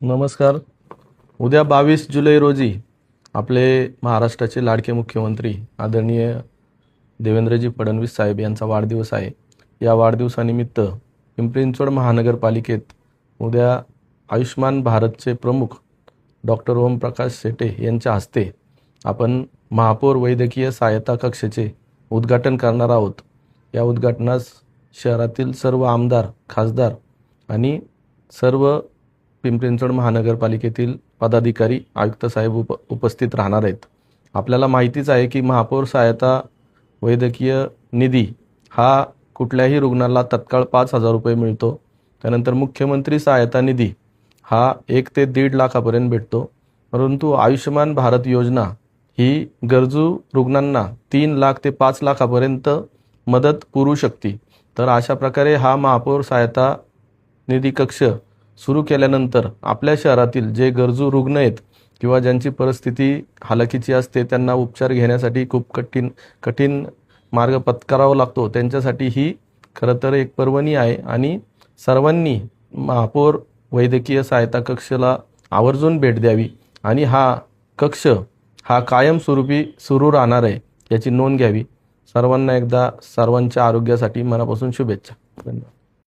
नमस्कार. उद्या 22 जुलै रोजी आपले महाराष्ट्राचे लाडके मुख्यमंत्री आदरणीय देवेंद्रजी फडणवीस साहेब यांचा वाढदिवस आहे. या वाढदिवसानिमित्त पिंपरी चिंचवड महानगरपालिकेत उद्या आयुष्मान भारतचे प्रमुख डॉक्टर ओमप्रकाश सेटे यांच्या हस्ते आपण महापौर वैद्यकीय सहायता कक्षाचे उद्घाटन करणार आहोत. या उद्घाटनास शहरातील सर्व आमदार, खासदार आणि सर्व पिंपरी चिंचवड महानगरपालिकेतील पदाधिकारी, आयुक्त साहेब उपस्थित राहणार आहेत. आपल्याला माहितीच आहे की महापौर सहायता वैद्यकीय निधी हा कुठल्याही रुग्णाला तत्काळ 5,000 रुपये मिळतो. त्यानंतर मुख्यमंत्री सहायता निधी हा 1 ते 1.5 लाखापर्यंत भेटतो. परंतु आयुष्यमान भारत योजना ही गरजू रुग्णांना 3 लाख ते 5 लाखापर्यंत मदत पुरवू शकते. तर अशा प्रकारे हा महापौर सहायता निधी कक्ष सुरू केल्यानंतर आपल्या शहरातील जे गरजू रुग्ण आहेत किंवा ज्यांची परिस्थिती हालाकीची असते, त्यांना उपचार घेण्यासाठी खूप कठीण मार्ग पत्करावा लागतो, त्यांच्यासाठी ही खरं तर एक पर्वणी आहे. आणि सर्वांनी महापौर वैद्यकीय सहायता कक्षाला आवर्जून भेट द्यावी आणि हा कक्ष हा कायमस्वरूपी सुरू राहणार आहे याची नोंद घ्यावी. सर्वांना एकदा सर्वांच्या आरोग्यासाठी मनापासून शुभेच्छा. धन्यवाद.